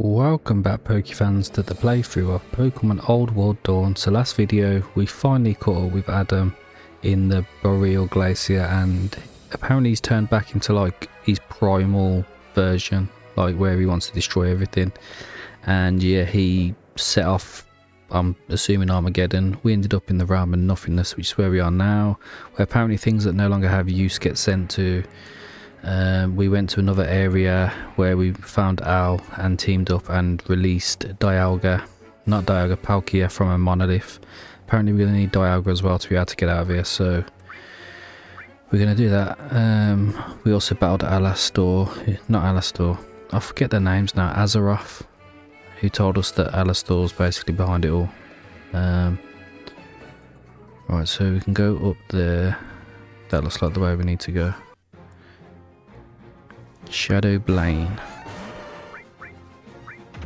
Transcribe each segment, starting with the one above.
Welcome back Pokefans to the playthrough of Pokemon Old World Dawn. So last video we finally caught up with Adam in the Boreal Glacier and apparently he's turned back into like his primal version, like where he wants to destroy everything. And yeah, he set off, I'm assuming Armageddon. We ended up in the realm of nothingness, which is where we are now, where apparently things that no longer have use get sent to. We went to another area where we found Al and teamed up and released Palkia from a monolith. Apparently we're going to need Dialga as well to be able to get out of here, so we're going to do that. We also battled I forget their names now, Azeroth, who told us that ALASTORS basically behind it all. Right, so we can go up there. That looks like the way we need to go. Shadow Blaine.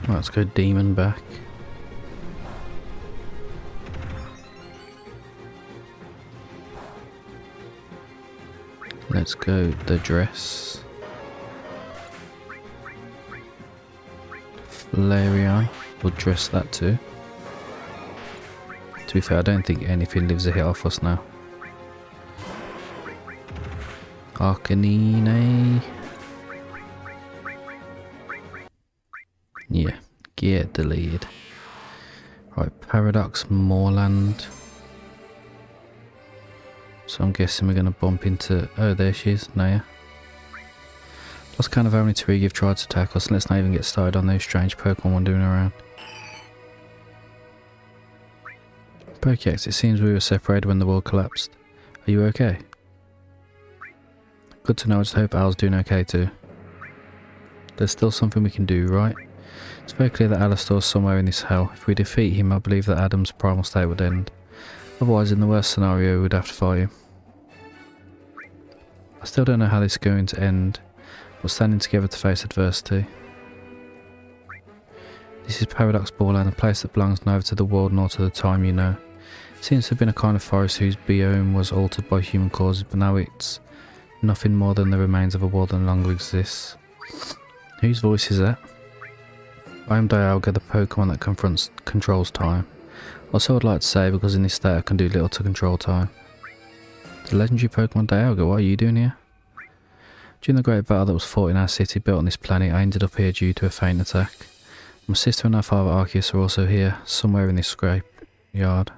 Right, let's go Demon back. Let's go the dress. Flareon. We'll dress that too. To be fair, I don't think anything lives a hit off us now. Arcanine. Yeah, get deleted. Right, Paradox Moorland. So I'm guessing we're going to bump into... Oh, there she is, Naya. Lost count of how many Tariga have tried to attack us. Let's not even get started on those strange Pokemon wandering around. Pokex, it seems we were separated when the world collapsed. Are you okay? Good to know, I just hope Al's doing okay too. There's still something we can do, right? It's very clear that ALASTOR's somewhere in this hell. If we defeat him, I believe that Adam's primal state would end. Otherwise, in the worst scenario, we'd have to fight him. I still don't know how this is going to end, but standing together to face adversity. This is Paradox Borderland, a place that belongs neither to the world nor to the time you know. It seems to have been a kind of forest whose biome was altered by human causes, but now it's nothing more than the remains of a world that no longer exists. Whose voice is that? I am Dialga, the Pokemon that controls time. Also I'd like to say, because in this state I can do little to control time. The legendary Pokemon Dialga, what are you doing here? During the great battle that was fought in our city built on this planet, I ended up here due to a faint attack. My sister and our father Arceus are also here, somewhere in this scrape yard.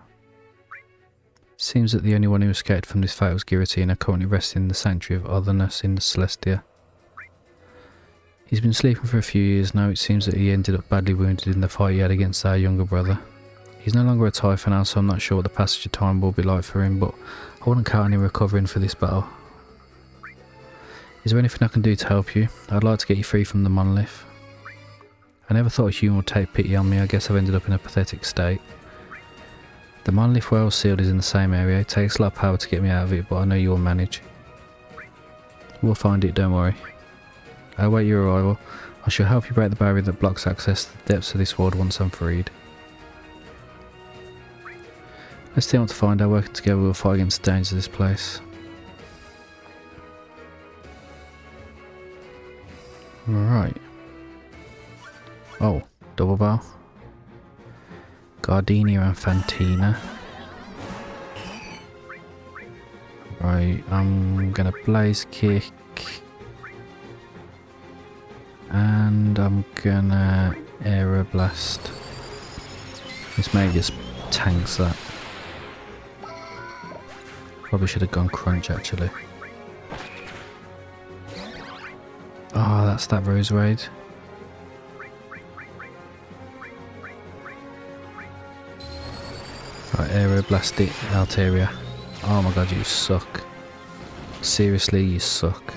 Seems that the only one who escaped from this fate was Giratina, currently resting in the Sanctuary of Otherness in the Celestia. He's been sleeping for a few years now. It seems that he ended up badly wounded in the fight he had against our younger brother. He's no longer a Typhon now, so I'm not sure what the passage of time will be like for him, but I wouldn't count on him recovering for this battle. Is there anything I can do to help you? I'd like to get you free from the monolith. I never thought a human would take pity on me. I guess I've ended up in a pathetic state. The monolith where I was sealed is in the same area. It takes a lot of power to get me out of it, but I know you will manage. We'll find it, don't worry. I await your arrival. I shall help you break the barrier that blocks access to the depths of this world once I'm freed. Let's team up to find out. Working together we'll fight against the dangers of this place. Right. Oh, double bow. Gardenia and Fantina. Right, I'm gonna Blaze Kick. And I'm gonna Aeroblast. This maybe just tanks that. Probably should have gone Crunch actually. Oh, that's that Rose Raid. Right, Aeroblast it, Altaria. Oh my god, you suck. Seriously, you suck.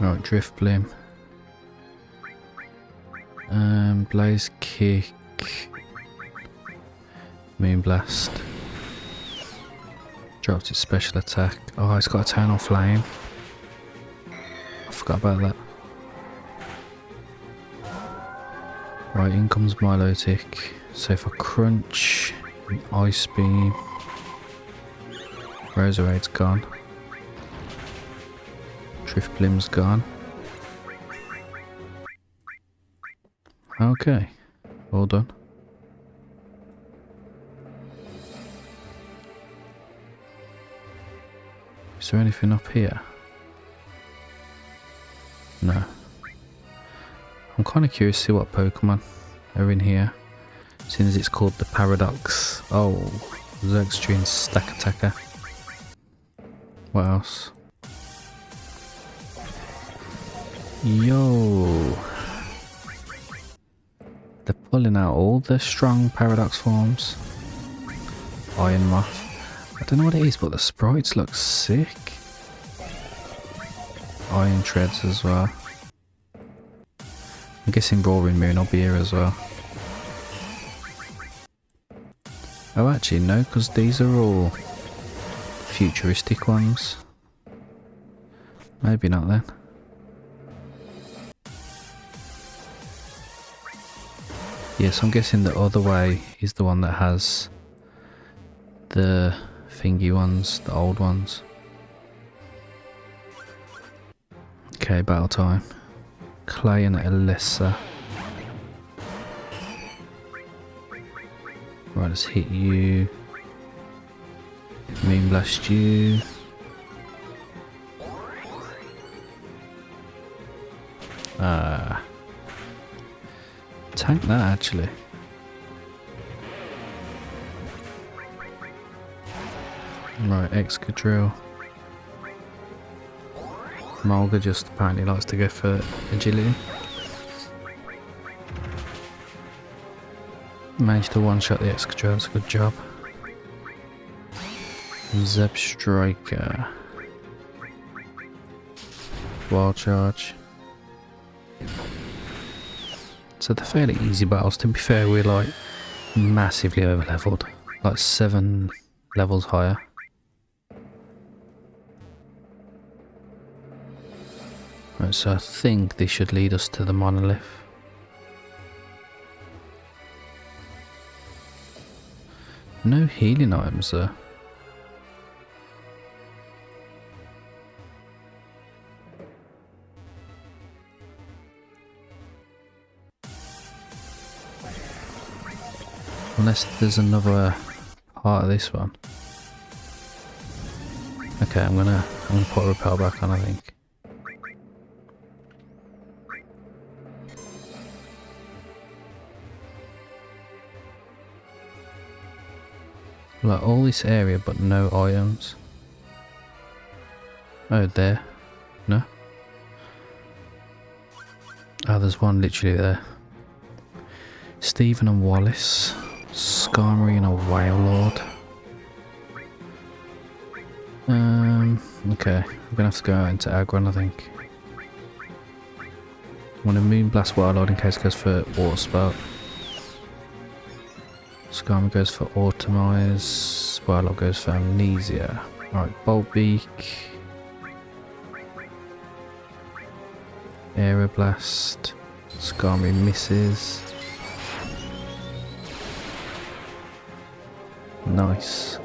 Right, Drift Bloom. Blaze Kick. Moonblast. Dropped its special attack. Oh, it's got Eternal Flame. I forgot about that. Right, in comes Milotic. So for Crunch, Ice Beam. Roserade's gone. Driftblim's gone. Okay, all done. Is there anything up here? No. I'm kind of curious to see what Pokemon are in here, since it's called the Paradox. Oh, Zergstream Stack Attacker. What else? Yo! They're pulling out all the strong Paradox forms. Iron Moth. I don't know what it is, but the sprites look sick. Iron Treads as well. I'm guessing Roaring Moon will be here as well. Oh, actually no, because these are all futuristic ones. Maybe not then. Yes, I'm guessing the other way is the one that has the thingy ones, the old ones. Okay, battle time. Clay and Alessa. Right, let's hit you. Moonblast you. Tank that actually. Right, Excadrill. Mulga just apparently likes to go for agility. Managed to one-shot the Excadrill, that's a good job. Zebstrika. Wild Charge. So they're fairly easy battles. To be fair, we're like massively over leveled. Like 7 levels higher. Right, so I think this should lead us to the monolith. No healing items there. Unless there's another part of this one. Okay, I'm gonna put a repel back on, I think. Like all this area but no items. Oh, there. No? Oh, there's one literally there. Stephen and Wallace. Skarmory and a Wailord. Okay, we're gonna have to go out into Aggron, I think. I want to Moonblast Wailord in case it goes for Water Spout. Skarmory goes for Automize. Wailord goes for Amnesia. Alright, Bolt Beak. Aeroblast. Skarmory misses. Nice.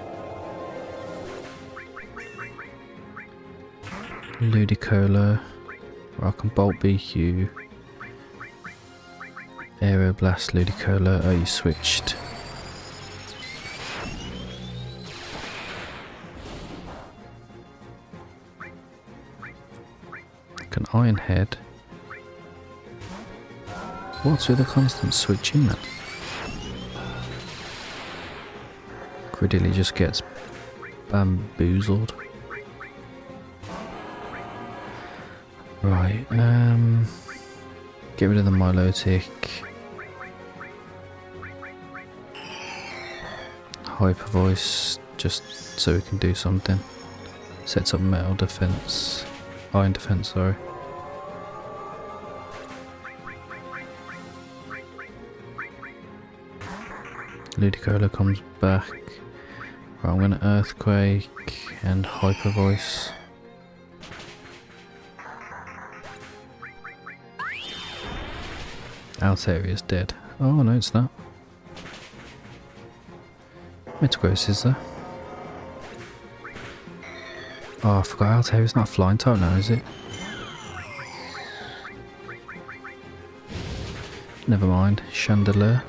Ludicolo. I can Bolt Beak you. Aeroblast, Ludicolo. Oh, you switched. An Iron Head. What's with the constant switching then? Credilly just gets bamboozled. Right, get rid of the Milotic. Hyper Voice, just so we can do something. Sets up metal defense. Iron defense, sorry. Ludicolo comes back. Right, I'm gonna Earthquake and Hyper Voice. Altaria's dead. Oh no, it's not. Metagross is there. Oh, I forgot Altair is not a flying type now, is it? Never mind. Chandelier.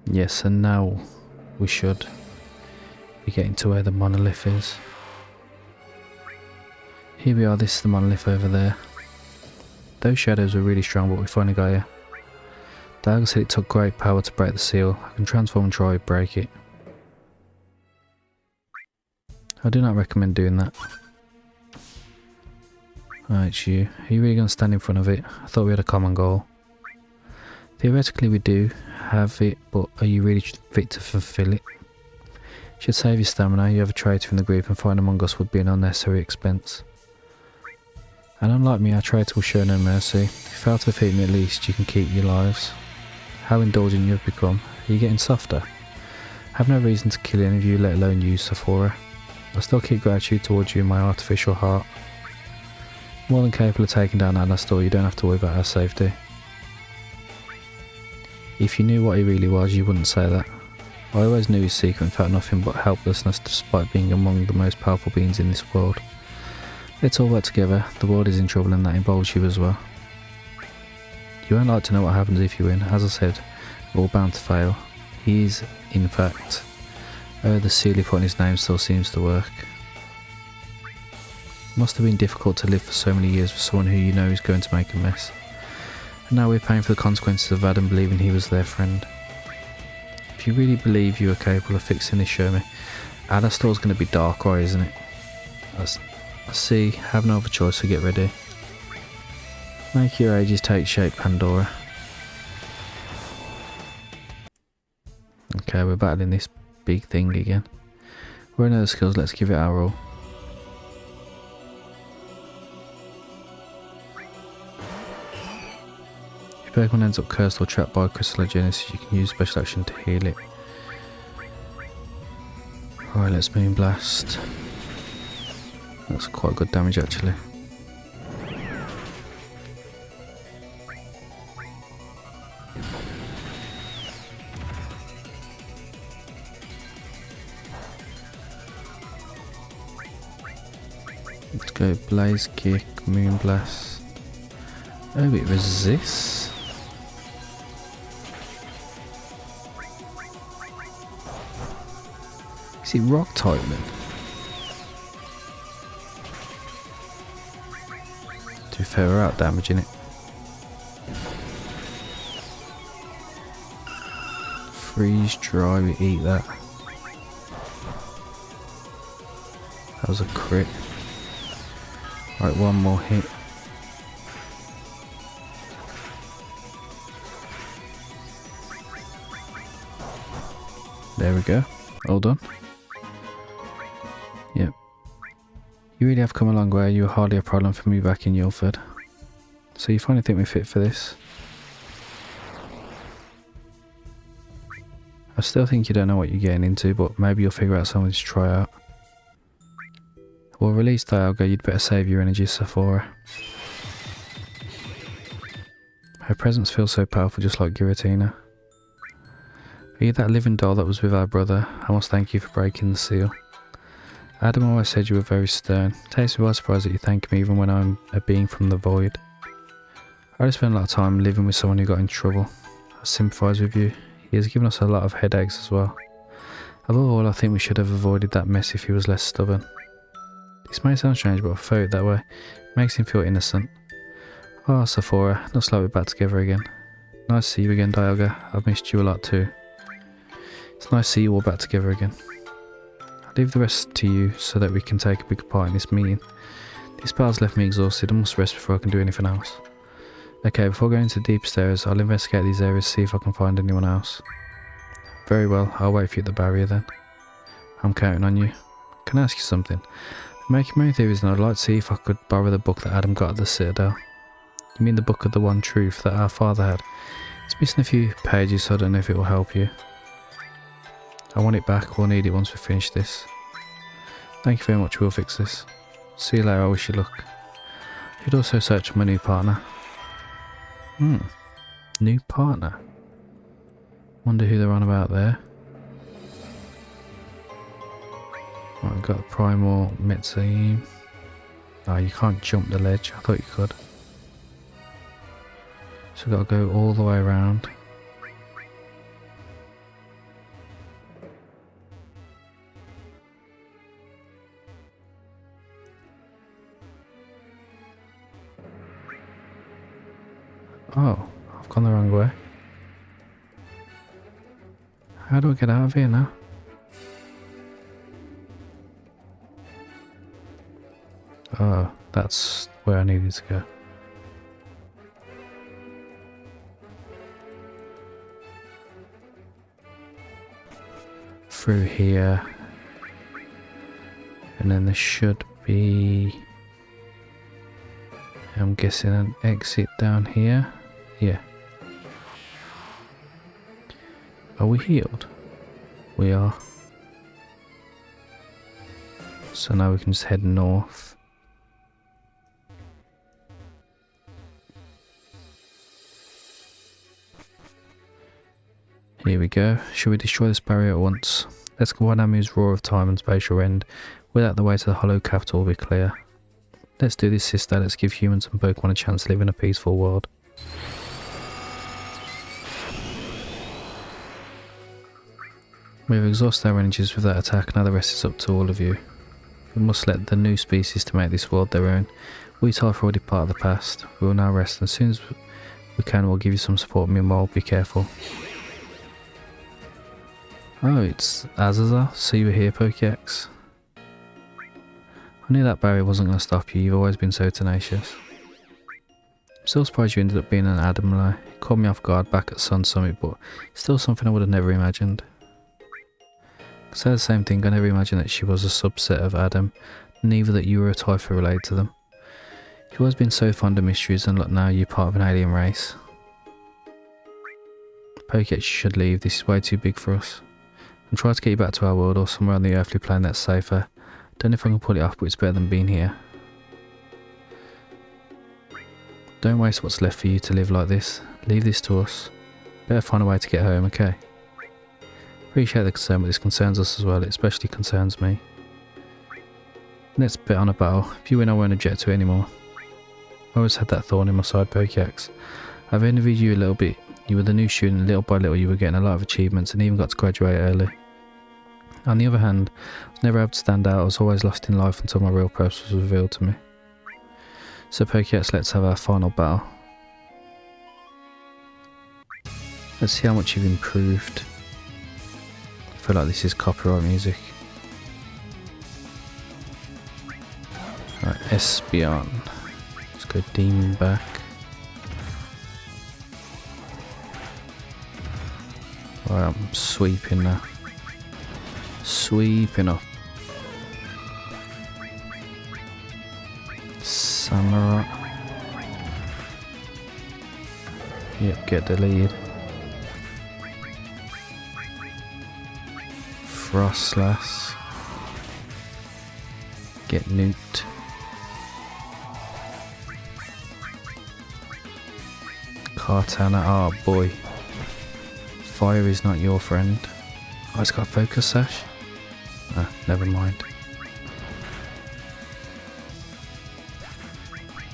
Yes, and now we should be getting to where the monolith is. Here we are, this is the monolith over there. Those shadows were really strong, but we finally got here. Dialga said it took great power to break the seal. I can transform and try to break it. I do not recommend doing that. Alright, it's you. Are you really going to stand in front of it? I thought we had a common goal. Theoretically we do have it, but are you really fit to fulfill it? You should save your stamina. You have a traitor in the group, and fighting among us would be an unnecessary expense. And unlike me, our traitor will show no mercy. If you fail to defeat me, at least you can keep your lives. How indulgent you have become. Are you getting softer? I have no reason to kill any of you, let alone you, Sephora. I still keep gratitude towards you in my artificial heart. More than capable of taking down ALASTOR, you don't have to worry about our safety. If you knew what he really was, you wouldn't say that. I always knew his secret and felt nothing but helplessness despite being among the most powerful beings in this world. Let's all work together. The world is in trouble and that involves you as well. You won't like to know what happens if you win. As I said, we're all bound to fail. He is, in fact. Oh, the seal he put on his name still seems to work. It must have been difficult to live for so many years with someone who you know is going to make a mess. And now we're paying for the consequences of Adam believing he was their friend. If you really believe you are capable of fixing this, show me. ALASTOR's going to be Darkrai, isn't it? I see. Have no other choice, so get ready. Make your ages take shape, Pandora. Okay, we're battling this big thing again. We're in other skills, let's give it our all. If Pokémon ends up cursed or trapped by crystallogenesis, you can use special action to heal it. Alright, let's Moonblast. That's quite good damage actually. Let's go Blaze Kick, Moonblast. Oh, it resists. Is it Rock type then? To be fair, we're out damaging it. Freeze dry, we eat that. That was a crit. Right, one more hit. There we go. All done. Yep. You really have come a long way. You were hardly a problem for me back in Yulford. So you finally think we're fit for this? I still think you don't know what you're getting into, but maybe you'll figure out something to try out. Well, release Dialga, you'd better save your energy, Sephora. Her presence feels so powerful, just like Giratina. Are you that living doll that was with our brother? I must thank you for breaking the seal. Adam always said you were very stern. It takes me by surprise that you thank me even when I'm a being from the void. I just spent a lot of time living with someone who got in trouble. I sympathise with you. He has given us a lot of headaches as well. Above all, I think we should have avoided that mess if he was less stubborn. This may sound strange, but I prefer it that way. It makes him feel innocent. Oh, Sephora, looks like we're back together again. Nice to see you again, Dialga. I've missed you a lot too. It's nice to see you all back together again. I'll leave the rest to you so that we can take a bigger part in this meeting. This battle's left me exhausted. I must rest before I can do anything else. Okay, before going to the deep stairs, I'll investigate these areas, see if I can find anyone else. Very well, I'll wait for you at the barrier then. I'm counting on you. Can I ask you something? I'm making my own theories and I'd like to see if I could borrow the book that Adam got at the Citadel. You mean the book of the one truth that our father had? It's missing a few pages, so I don't know if it will help you. I want it back, we'll need it once we finish this. Thank you very much, we'll fix this. See you later, I wish you luck. I should also search for my new partner. New partner. Wonder who they're on about there. Right, got a primal Metzaim. Oh, you can't jump the ledge. I thought you could. So we've got to go all the way around. Oh, I've gone the wrong way. How do I get out of here now? Oh, that's where I needed to go. Through here. And then there should be, I'm guessing, an exit down here. Yeah. Are we healed? We are. So now we can just head north. Here we go. Should we destroy this barrier at once? Let's go on Amu's Roar of Time and Spatial End. Without the way to the Hollow Capital will be clear. Let's do this, sister. Let's give humans and Pokemon a chance to live in a peaceful world. We've exhausted our energies with that attack, now the rest is up to all of you. We must let the new species to make this world their own. We are already part of the past. We will now rest, and as soon as we can we'll give you some support. Meanwhile, be careful. Oh, it's Azazel. So you were here, Pokex. I knew that barrier wasn't going to stop you. You've always been so tenacious. I'm still surprised you ended up being an Adamli. It caught me off guard back at Sun Summit, but it's still something I would have never imagined. I say the same thing. I never imagined that she was a subset of Adam, neither that you were a Typha related to them. You've always been so fond of mysteries, and look now, you're part of an alien race. Pokex should leave. This is way too big for us. And try to get you back to our world or somewhere on the earthly plane that's safer. Don't know if I can pull it off, but it's better than being here. Don't waste what's left for you to live like this. Leave this to us. Better find a way to get home, okay? Appreciate the concern, but this concerns us as well. It especially concerns me. Let's bet on a battle. If you win, I won't object to it anymore. I always had that thorn in my side, Pokex. I've envied you a little bit. You were the new student, and little by little you were getting a lot of achievements and even got to graduate early. On the other hand, I was never able to stand out. I was always lost in life until my real purpose was revealed to me. So Pokex, let's have our final battle. Let's see how much you've improved. I feel like this is copyright music. Right, Espeon. Let's go Demon back. Right, I'm sweeping now. Sweeping up. Samurai. Yep, get the lead. Frostlass. Get nuked. Kartana, oh boy. Fire is not your friend. Oh, it's got a focus sash? Ah, never mind.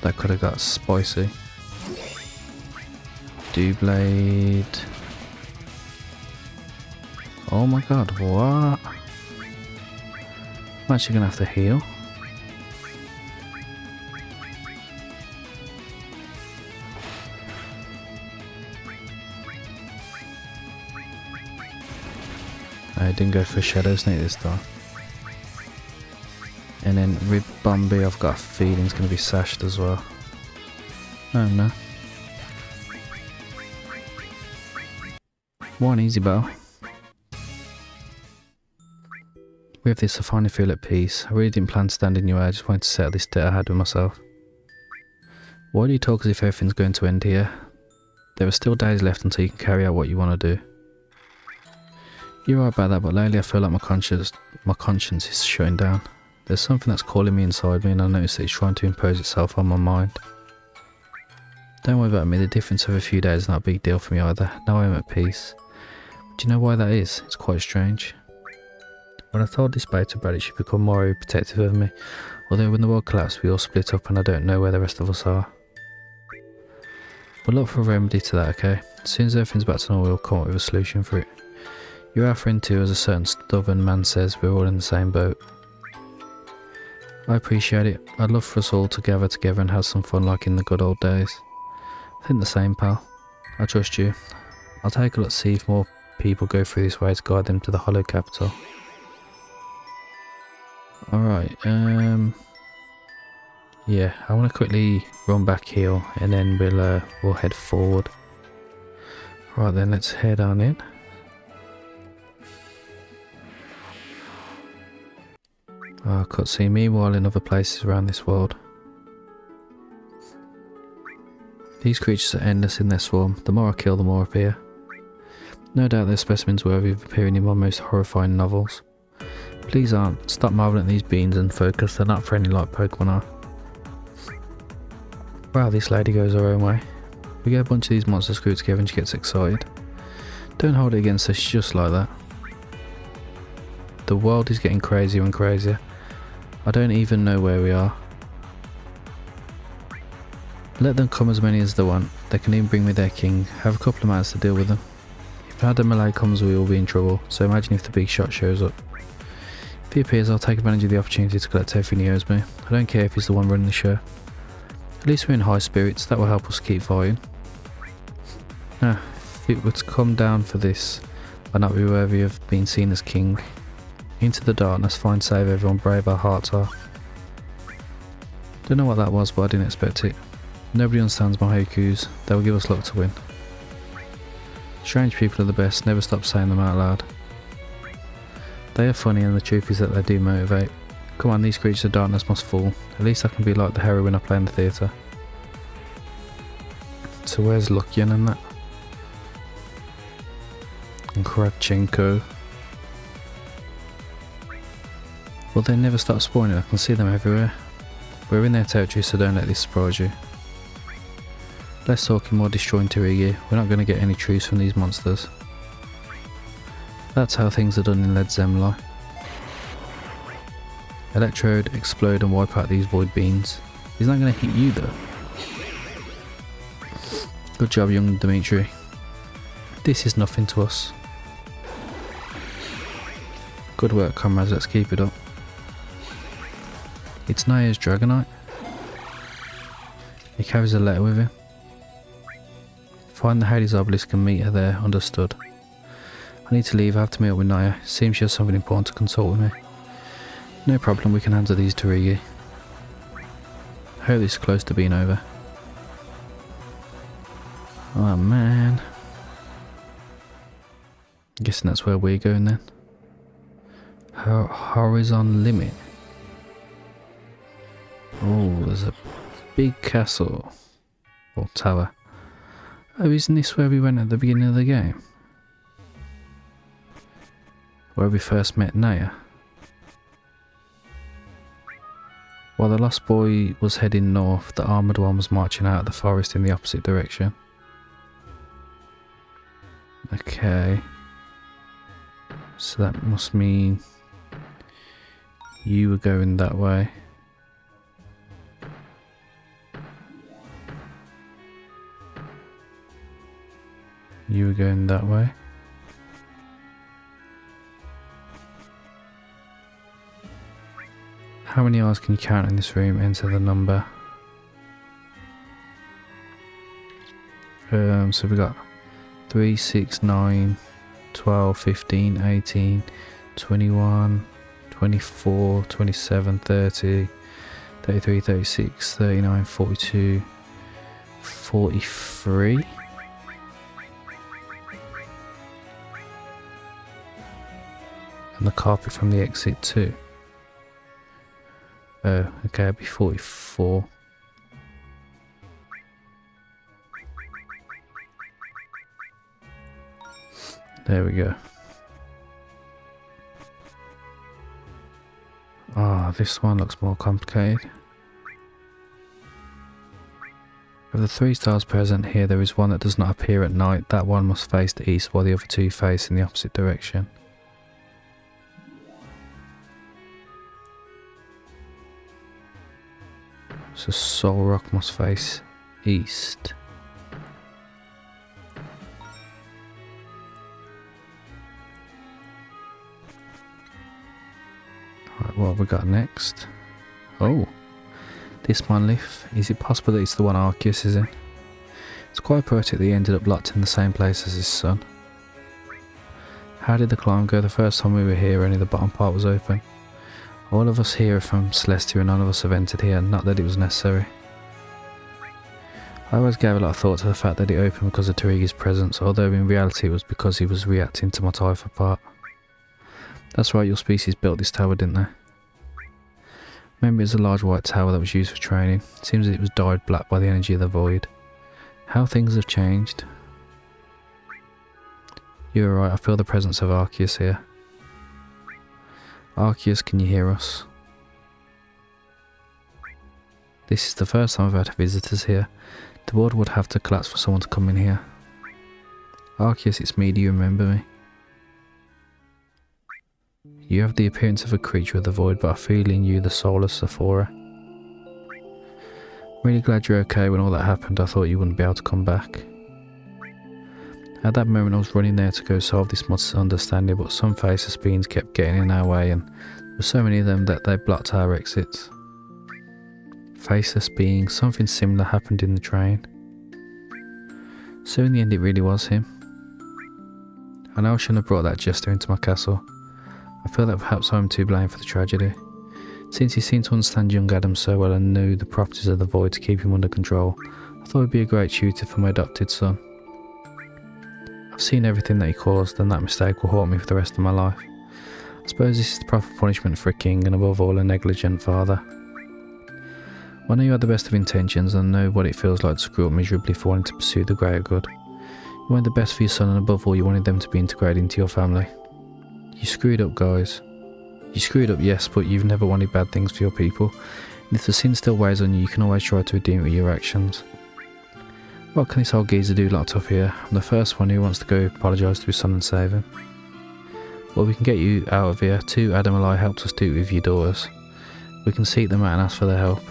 That could have got spicy. Doublade. Oh my god, what? I'm actually gonna have to heal. I didn't go for Shadow Snake this time. And then Ribombee, I've got a feeling it's going to be sashed as well. Oh no. One easy battle. With this I finally feel at peace. I really didn't plan to stand in your way, I just wanted to settle this debt I had with myself. Why do you talk as if everything's going to end here? There are still days left until you can carry out what you want to do. You're right about that, but lately I feel like my conscience is shutting down. There's something that's calling me inside me, and I notice that it's trying to impose itself on my mind. Don't worry about me, the difference of a few days is not a big deal for me either. Now I am at peace. But do you know why that is? It's quite strange. When I told this beta about it, she became more protective of me. Although when the world collapsed, we all split up and I don't know where the rest of us are. We'll look for a remedy to that, okay? As soon as everything's back to normal, we'll come up with a solution for it. You're our friend too, as a certain stubborn man says. We're all in the same boat. I appreciate it. I'd love for us all to gather together and have some fun like in the good old days. I think the same, pal. I trust you. I'll take a look to see if more people go through this way to guide them to the Hollow Capital. Alright, yeah, I want to quickly run back here and then we'll head forward. Right then, let's head on in. Cutscene. Meanwhile, in other places around this world, these creatures are endless in their swarm. The more I kill, the more appear. No doubt they're specimens worthy of appearing in my most horrifying novels. Please aren't. Stop marveling at these beans and focus. They're not friendly like Pokemon are. Wow, this lady goes her own way. We get a bunch of these monsters grouped together and she gets excited. Don't hold it against her, she's just like that. The world is getting crazier and crazier. I don't even know where we are. Let them come as many as they want. They can even bring me their king. Have a couple of minutes to deal with them. If another melee comes, we will be in trouble. So imagine if the big shot shows up. If he appears, I'll take advantage of the opportunity to collect everything he owes me. I don't care if he's the one running the show. At least we're in high spirits. That will help us keep fighting. Now, if it were to come down for this, I'd not be worthy of being seen as king. Into the darkness, find save everyone, brave our hearts are. Don't know what that was, but I didn't expect it. Nobody understands my haikus. They will give us luck to win. Strange people are the best, never stop saying them out loud. They are funny and the truth is that they do motivate. Come on, these creatures of darkness must fall. At least I can be like the heroine I play in the theatre. So where's Lucian and that? And Kravchenko. Well, they never stop spawning, I can see them everywhere. We're in their territory, so don't let this surprise you. Less talking, more destroying Tirigi. We're not going to get any truce from these monsters. That's how things are done in Led Zemlai. Electrode, explode and wipe out these void beans. He's not going to hit you though. Good job, young Dimitri. This is nothing to us. Good work, comrades, let's keep it up. It's Naya's Dragonite. He carries a letter with him. Find the Hades obelisk and meet her there, understood. I need to leave, I have to meet up with Naya. Seems she has something important to consult with me. No problem, we can handle these to Rigi. I hope this is close to being over. Oh man. Guessing that's where we're going then. Horizon Limit. Oh, there's a big castle. Or tower. Oh, isn't this where we went at the beginning of the game? Where we first met Naya. While the lost boy was heading north, the armoured one was marching out of the forest in the opposite direction. Okay. So that must mean you were going that way. You were going that way. How many eyes can you count in this room? Enter the number. So we got 3, 6, 9, 12, 15, 18, 21, 24, 27, 30, 33, 36, 39, 42, 43. And the carpet from the exit too. Oh, okay, it'll be 44. There we go. Ah, this one looks more complicated. Of the 3 stars present here, there is one that does not appear at night. That one must face the east, while the other 2 face in the opposite direction. So Soul Rock must face east. Right, what have we got next? Oh, this monolith. Is it possible that it's the one Arceus is in? It's quite poetic that he ended up locked in the same place as his son. How did the climb go? The first time we were here, only the bottom part was open. All of us here are from Celestia and none of us have entered here, not that it was necessary. I always gave a lot of thought to the fact that it opened because of Tarigi's presence, although in reality it was because he was reacting to my Typha part. That's right, your species built this tower, didn't they? Remember, it was a large white tower that was used for training. It seems that it was dyed black by the energy of the void. How things have changed. You're right, I feel the presence of Arceus here. Arceus, can you hear us? This is the first time I've had visitors here. The world would have to collapse for someone to come in here. Arceus, it's me, do you remember me? You have the appearance of a creature of the void, but I feel in you the soul of Sephora. Really glad you're okay. When all that happened, I thought you wouldn't be able to come back. At that moment I was running there to go solve this misunderstanding, but some faceless beings kept getting in our way and there were so many of them that they blocked our exits. Faceless beings, something similar happened in the train. So in the end it really was him. I know I shouldn't have brought that jester into my castle. I feel that perhaps I'm to blame for the tragedy. Since he seemed to understand young Adam so well and knew the properties of the void to keep him under control, I thought he'd be a great tutor for my adopted son. I've seen everything that he caused, and that mistake will haunt me for the rest of my life. I suppose this is the proper punishment for a king, and above all a negligent father. I know you had the best of intentions and know what it feels like to screw up miserably for wanting to pursue the greater good. You wanted the best for your son, and above all you wanted them to be integrated into your family. You screwed up, guys. You screwed up, yes, but you've never wanted bad things for your people. And if the sin still weighs on you, you can always try to redeem it with your actions. What can this old geezer do locked up here? I'm the first one who wants to go apologise to his son and save him. Well, we can get you out of here. Too, Adam and I helped us do it with your daughters. We can seek them out and ask for their help.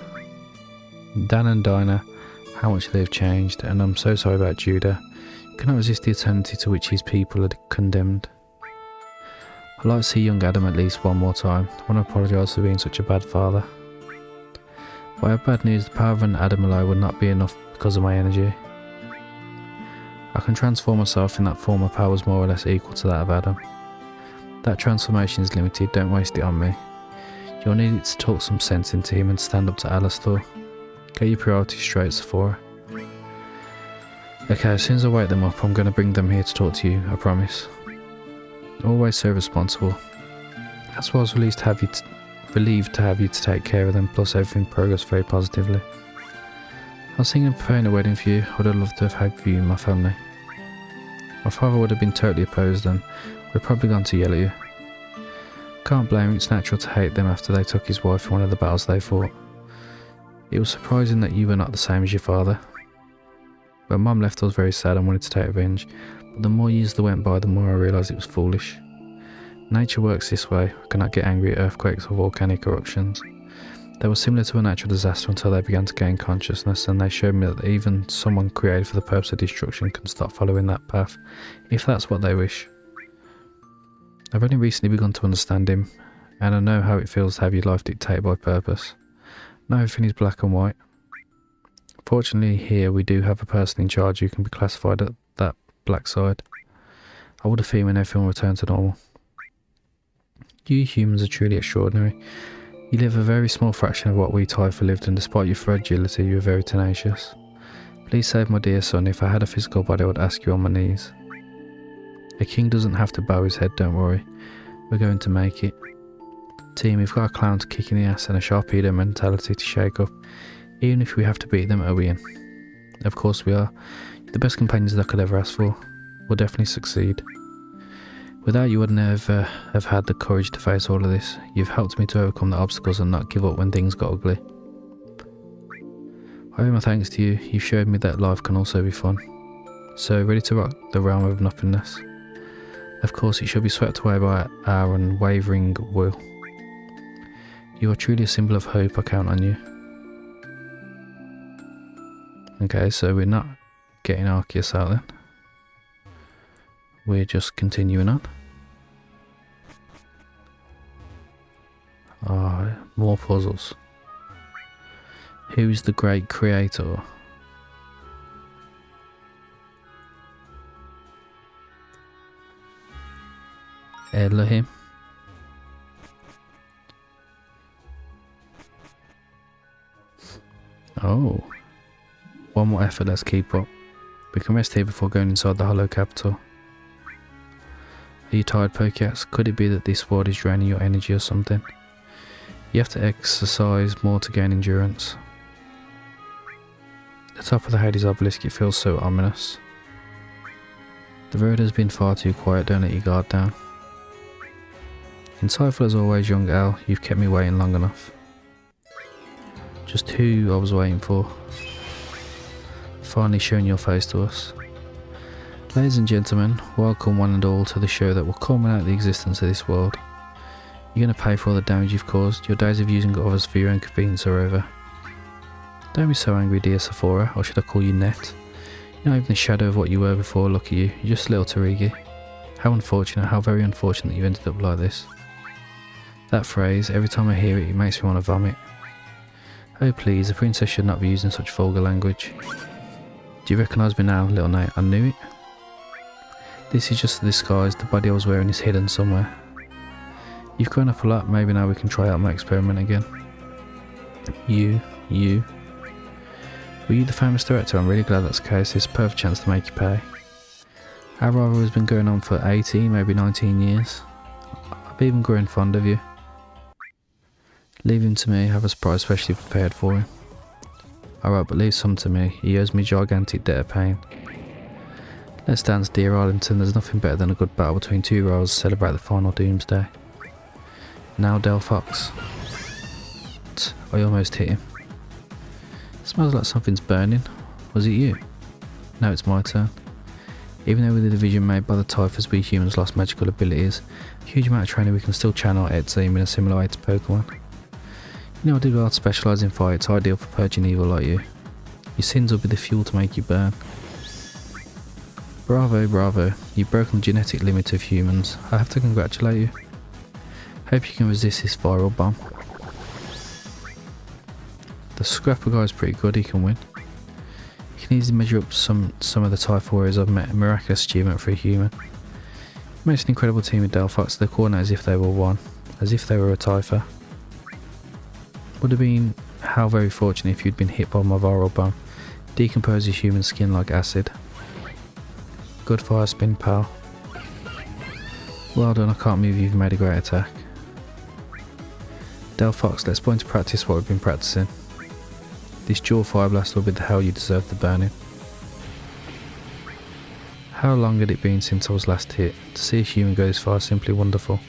Dan and Dinah, how much they've changed, and I'm so sorry about Judah. You cannot resist the eternity to which his people are condemned. I'd like to see young Adam at least one more time. I want to apologise for being such a bad father. But I have bad news, the power of an Adam alone would not be enough because of my energy. I can transform myself in that form of power is more or less equal to that of Adam. That transformation is limited, don't waste it on me. You'll need it to talk some sense into him and stand up to ALASTOR. Get your priorities straight, Sephora. Okay, as soon as I wake them up, I'm going to bring them here to talk to you, I promise. Always so responsible. That's why I was relieved to have you to take care of them, plus everything progressed very positively. I was thinking of preparing a wedding for you. I would have loved to have had you in my family. My father would have been totally opposed and would have probably gone to yell at you. Can't blame him, it's natural to hate them after they took his wife in one of the battles they fought. It was surprising that you were not the same as your father. When Mum left I was very sad and wanted to take revenge. But the more years that went by, the more I realised it was foolish. Nature works this way. I cannot get angry at earthquakes or volcanic eruptions. They were similar to a natural disaster until they began to gain consciousness, and they showed me that even someone created for the purpose of destruction can stop following that path, if that's what they wish. I've only recently begun to understand him, and I know how it feels to have your life dictated by purpose. Not everything is black and white. Fortunately here we do have a person in charge who can be classified at that black side. I would have feared when everything returned to normal. You humans are truly extraordinary. You live a very small fraction of what we Typha lived, and despite your fragility you are very tenacious. Please save my dear son. If I had a physical body I would ask you on my knees. A king doesn't have to bow his head, don't worry. We're going to make it. Team, we've got a clown to kick in the ass and a Sharpedo mentality to shake up. Even if we have to beat them, are we in? Of course we are. You're the best companions that I could ever ask for. We'll definitely succeed. Without you, I'd never have had the courage to face all of this. You've helped me to overcome the obstacles and not give up when things got ugly. I owe my thanks to you. You've showed me that life can also be fun. So, ready to rock the realm of nothingness? Of course, it shall be swept away by our unwavering will. You are truly a symbol of hope. I count on you. Okay, so we're not getting Arceus out then. We're just continuing on. Ah, more puzzles. Who's the great creator? Elohim. Oh. One more effort, let's keep up. We can rest here before going inside the hollow capital. Are you tired, Pokéax? Could it be that this world is draining your energy or something? You have to exercise more to gain endurance. The top of the Hades obelisk, it feels so ominous. The road has been far too quiet, don't let your guard down. Insightful as always, young Al, you've kept me waiting long enough. Just who I was waiting for. Finally showing your face to us. Ladies and gentlemen, welcome one and all to the show that will culminate the existence of this world. You're going to pay for all the damage you've caused. Your days of using others for your own convenience are over. Don't be so angry, dear Sephora, or should I call you Net? You're not even the shadow of what you were before, look at you. You're just a little Tarigi. How unfortunate, how very unfortunate that you ended up like this. That phrase, every time I hear it, it makes me want to vomit. Oh please, a princess should not be using such vulgar language. Do you recognise me now, little Nate? I knew it. This is just a disguise, the body I was wearing is hidden somewhere. You've grown up a lot, maybe now we can try out my experiment again. You. Were you the famous director? I'm really glad that's the case, it's a perfect chance to make you pay. Our rivalry has been going on for 18, maybe 19 years. I've even grown fond of you. Leave him to me, have a surprise specially prepared for him. Alright, but leave some to me, he owes me a gigantic debt of pain. Let's dance, dear Arlington, there's nothing better than a good battle between two rivals to celebrate the final doomsday. Now Delphox. I almost hit him. Smells like something's burning. Was it you? Now it's my turn. Even though with the division made by the Typhus we humans lost magical abilities, a huge amount of training we can still channel our Edzim in a similar way to Pokemon. You know I did well to specialise in fights, ideal for purging evil like you. Your sins will be the fuel to make you burn. Bravo, you've broken the genetic limit of humans. I have to congratulate you. Hope you can resist this viral bomb. The Scrapper guy's pretty good, he can win. He can easily measure up some of the Typhus warriors I've met, a miraculous achievement for a human. He makes an incredible team with Delphox, they coordinate as if they were one, as if they were a Typhus. Would have been how very fortunate if you'd been hit by my viral bomb. Decompose your human skin like acid. Good fire spin, pal. Well done, I can't believe you've made a great attack. Delphox, let's put into practice what we've been practicing. This dual fire blast will be the hell you deserve the burning. How long had it been since I was last hit? To see a human go this far is simply wonderful.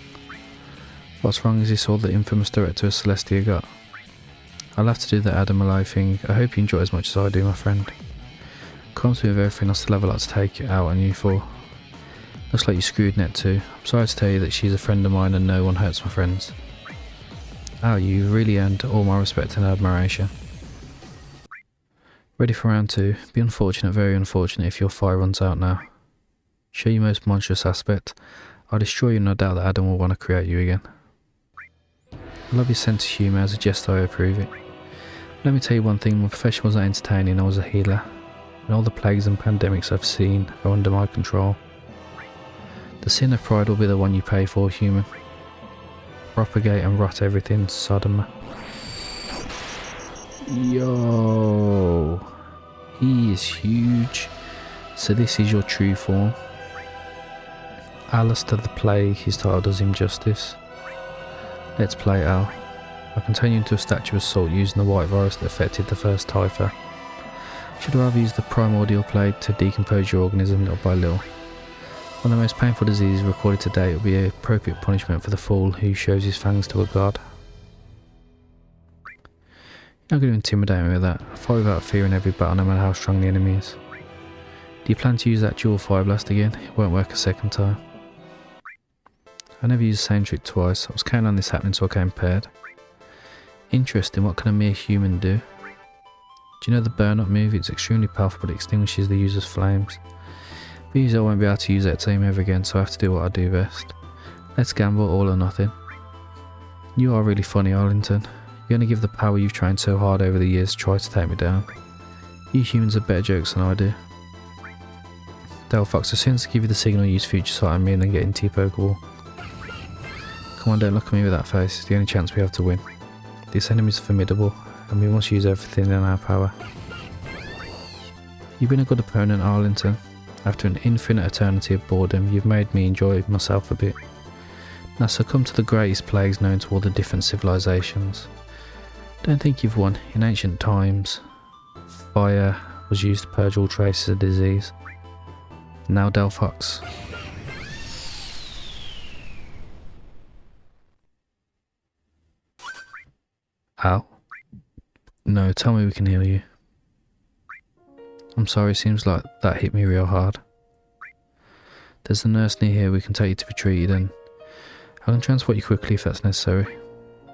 What's wrong is this all the infamous director of Celestia got? I'll have to do the Adam alive thing. I hope you enjoy it as much as I do, my friend. Come to me with everything I still have a lot to take out on you for. Looks like you screwed Net too. I'm sorry to tell you that she's a friend of mine and no one hurts my friends. Oh, you've really earned all my respect and admiration. Ready for round 2. Be unfortunate, very unfortunate if your fire runs out now. Show your most monstrous aspect. I'll destroy you, no doubt that Adam will want to create you again. I love your sense of humour, as a jest I approve it. Let me tell you one thing, my profession was not entertaining, I was a healer. And all the plagues and pandemics I've seen are under my control. The sin of pride will be the one you pay for, human. Propagate and rot everything, Sodom. Yo, he is huge. So this is your true form. Alastor the Plague, his title does him justice. Let's play Al. I can turn you into a statue of salt using the white virus that affected the first Typhus. Should I rather use the primordial plague to decompose your organism little by little? One of the most painful diseases recorded to date will be an appropriate punishment for the fool who shows his fangs to a god. You're not going to intimidate me with that. I fight without fear in every battle, no matter how strong the enemy is. Do you plan to use that dual fire blast again? It won't work a second time. I never used the same trick twice. I was counting on this happening, so I came prepared. Interesting, what can a mere human do? Do you know the burn up move? It's extremely powerful but it extinguishes the user's flames. If I use it, I won't be able to use that team ever again, so I have to do what I do best. Let's gamble, all or nothing. You are really funny, Arlington. You're going to give the power you've trained so hard over the years to try to take me down. You humans are better jokes than I do. Delphox, as soon as I give you the signal, use future sight on me and then get into your Pokeball. Come on, don't look at me with that face, it's the only chance we have to win. This enemy's formidable, and we must use everything in our power. You've been a good opponent, Arlington. After an infinite eternity of boredom, you've made me enjoy myself a bit. Now succumb to the greatest plagues known to all the different civilizations. Don't think you've won. In ancient times, fire was used to purge all traces of disease. Now Delphox. Ow. No, tell me we can heal you. I'm sorry, seems like that hit me real hard. There's a nurse near here, we can take you to be treated and I can transport you quickly if that's necessary.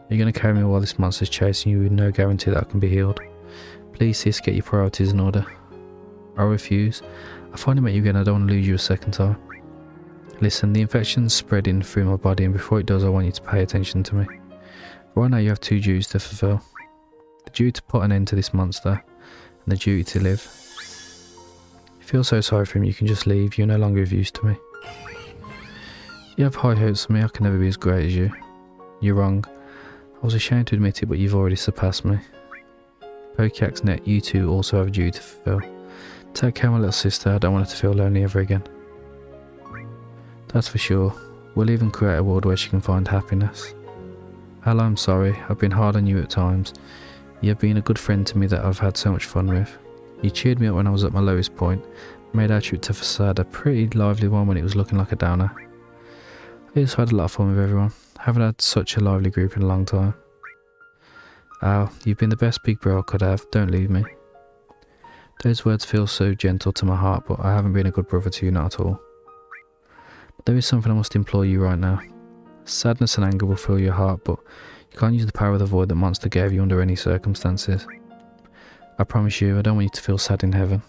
You're going to carry me while this monster's chasing you with no guarantee that I can be healed. Please sis, get your priorities in order. I refuse. I finally met you again, I don't want to lose you a second time. Listen, the infection's spreading through my body and before it does I want you to pay attention to me. Right now you have two duties to fulfill. The duty to put an end to this monster and the duty to live. You feel so sorry for him you can just leave, you're no longer of use to me. You have high hopes of me, I can never be as great as you. You're wrong. I was ashamed to admit it, but you've already surpassed me. Pokeax Net, you two also have a duty to fulfill. Take care of my little sister, I don't want her to feel lonely ever again. That's for sure. We'll even create a world where she can find happiness. Al, I'm sorry, I've been hard on you at times. You've been a good friend to me that I've had so much fun with. You cheered me up when I was at my lowest point, made our trip to Facade a pretty lively one when it was looking like a downer. I just had a lot of fun with everyone. I haven't had such a lively group in a long time. Al, you've been the best big bro I could have, don't leave me. Those words feel so gentle to my heart, but I haven't been a good brother to you, not at all. But there is something I must implore you right now. Sadness and anger will fill your heart, but you can't use the power of the void that monster gave you under any circumstances. I promise you, I don't want you to feel sad in heaven.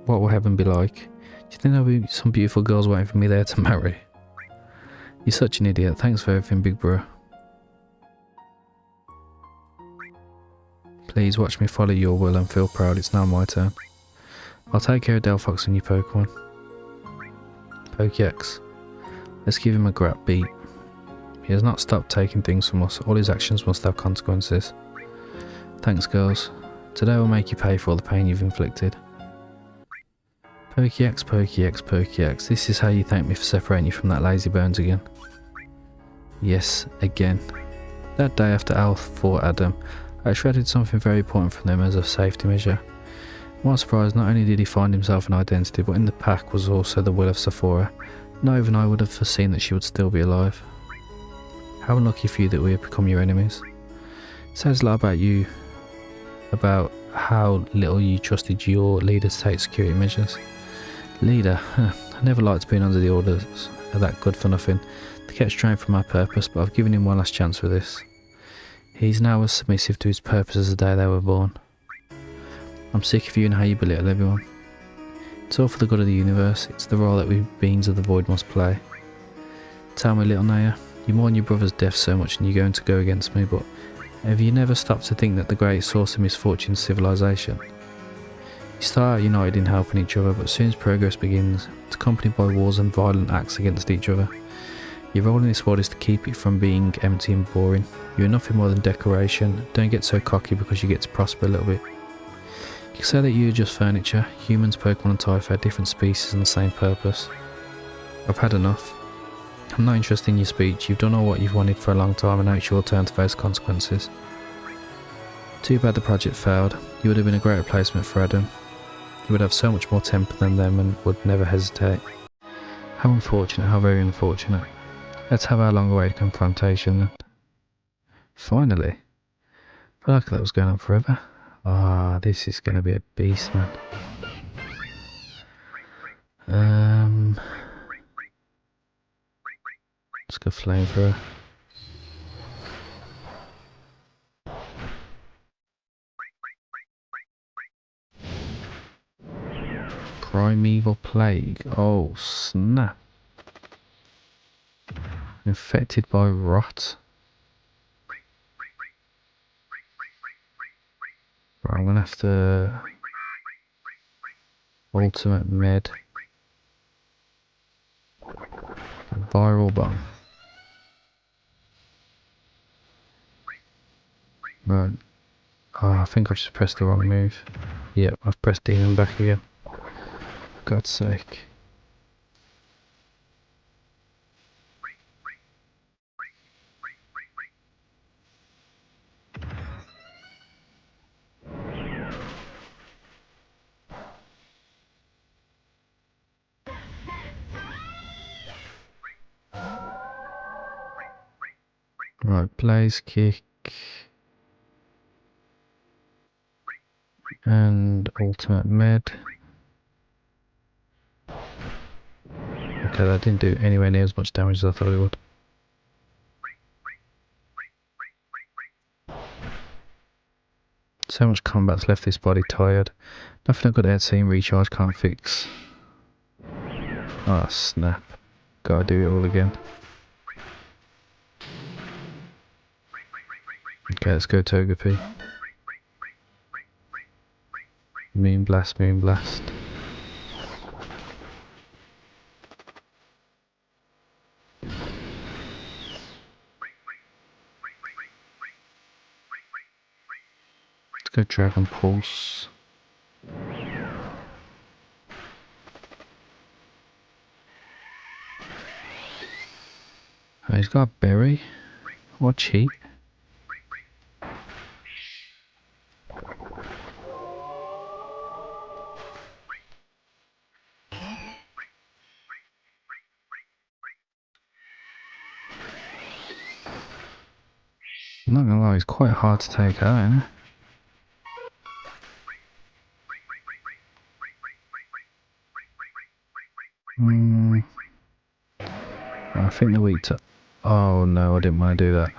What will heaven be like? Do you think there'll be some beautiful girls waiting for me there to marry? You're such an idiot, thanks for everything, big bro. Please watch me follow your will and feel proud, it's now my turn. I'll take care of Delphox and your Pokemon. Pokex. Let's give him a grab beat. He has not stopped taking things from us, all his actions must have consequences. Thanks girls. Today will make you pay for all the pain you've inflicted. Pokeax, Pokeax, Pokeax, this is how you thank me for separating you from that lazy bones again. Yes, again. That day after Al fought Adam, I extracted something very important from them as a safety measure. To my surprise, not only did he find himself an identity, but in the pack was also the will of Sephora. Not even I would have foreseen that she would still be alive. How unlucky for you that we have become your enemies. It says a lot about you, about how little you trusted your leader to take security measures. Leader, I never liked being under the orders of that good for nothing. They kept straying from my purpose, but I've given him one last chance with this. He's now as submissive to his purpose as the day they were born. I'm sick of you and how you belittle everyone. It's all for the good of the universe, it's the role that we beings of the void must play. Tell me, little Naya, you mourn your brother's death so much and you're going to go against me, but have you never stopped to think that the greatest source of misfortune is civilization? You start out united in helping each other, but as soon as progress begins, it's accompanied by wars and violent acts against each other. Your role in this world is to keep it from being empty and boring. You're nothing more than decoration. Don't get so cocky because you get to prosper a little bit. You can say that you're just furniture. Humans, Pokemon and Typhoid are different species and the same purpose. I've had enough. I'm not interested in your speech. You've done all what you've wanted for a long time and now it's your turn to face consequences. Too bad the project failed. You would have been a great replacement for Adam. You would have so much more temper than them and would never hesitate. How unfortunate, how very unfortunate. Let's have our long-awaited confrontation then. Finally. I feel like that was going on forever. Ah, this is going to be a beast, man. Let's go flamethrower. Primeval plague. Oh snap. Infected by rot. Right, I'm gonna have to ultimate med. Viral bomb. Right. Oh, I think I've just pressed the wrong move. Yep, I've pressed demon back again. For God's sake. Right, blaze kick. And ultimate med. Okay, that didn't do anywhere near as much damage as I thought it would. So much combat's left this body tired. Nothing I've got there team recharge can't fix. Ah, oh, snap. Gotta do it all again. Okay, let's go Togepi. Moon blast, moon blast. Let's go Dragon Pulse. Oh, he's got a berry. What cheat? I'm not gonna lie, he's quite hard to take out, isn't he? I think they're weak to... Oh no, I didn't want to do that.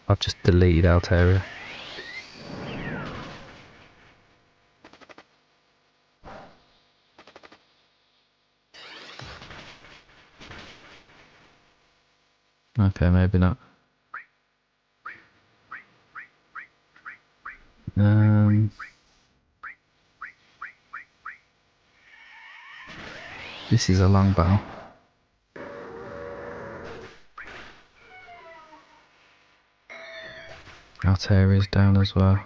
I've just deleted Altaria. Okay, maybe not. This is a long battle. Altaria's down as well.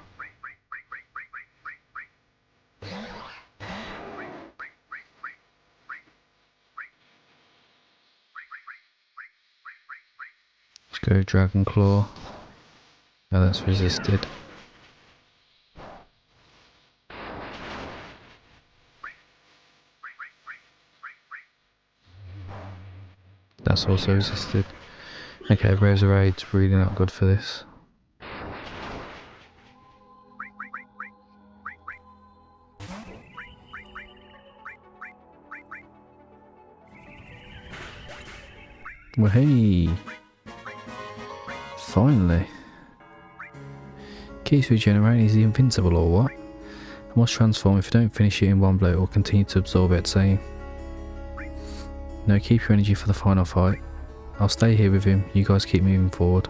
Let's go Dragon Claw. Oh, that's resisted. That's also resisted. Okay, Razorrade's really not good for this. Well, hey! Finally! Keeps regenerating, is he invincible or what? I must transform. If you don't finish it in one blow, it will continue to absorb it, saying, no, keep your energy for the final fight. I'll stay here with him, you guys keep moving forward.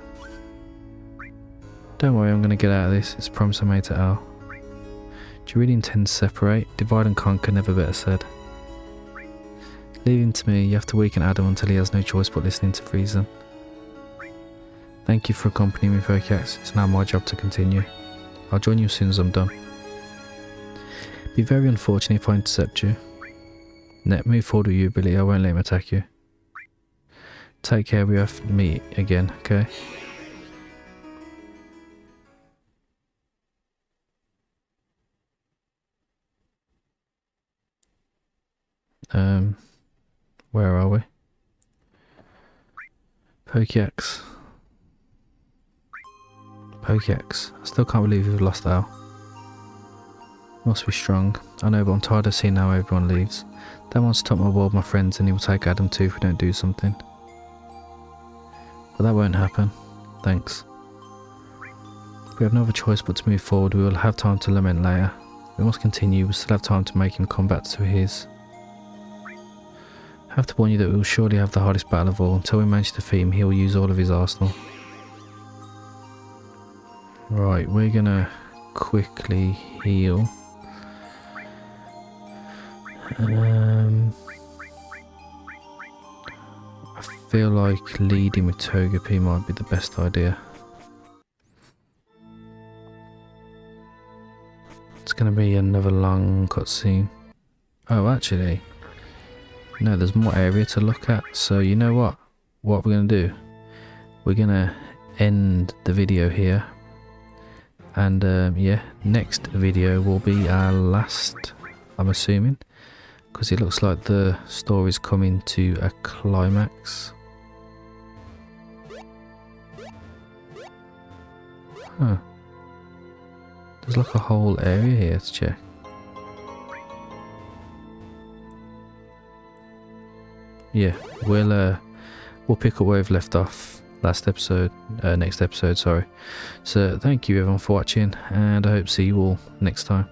Don't worry, I'm going to get out of this, it's a promise I made to Al. Do you really intend to separate? Divide and conquer, never better said. Leave him to me, you have to weaken Adam until he has no choice but listening to reason. Thank you for accompanying me, Pokeax. It's now my job to continue. I'll join you as soon as I'm done. Be very unfortunate if I intercept you. Net, move forward with you, Billy. I won't let him attack you. Take care, we have to meet again, okay? Where are we? Pokeax. Pokeax. I still can't believe we've lost Al. Must be strong. I know, but I'm tired of seeing how everyone leaves. Dan wants to top my world, my friends, and he will take Adam too if we don't do something. But that won't happen. Thanks. We have no other choice but to move forward. We will have time to lament later. We must continue. We still have time to make him come back to his. Have to warn you that we will surely have the hardest battle of all. Until we manage to defeat him, he will use all of his arsenal. Right, we're gonna quickly heal. I feel like leading with Togepi might be the best idea. It's gonna be another long cutscene. Oh, actually, no, there's more area to look at. So you know what? What we're gonna do? We're gonna end the video here. And yeah, next video will be our last, I'm assuming, because it looks like the story's coming to a climax. Huh. There's like a whole area here to check. Yeah, we'll pick up where we've left off next episode, sorry. So thank you everyone for watching, and I hope to see you all next time.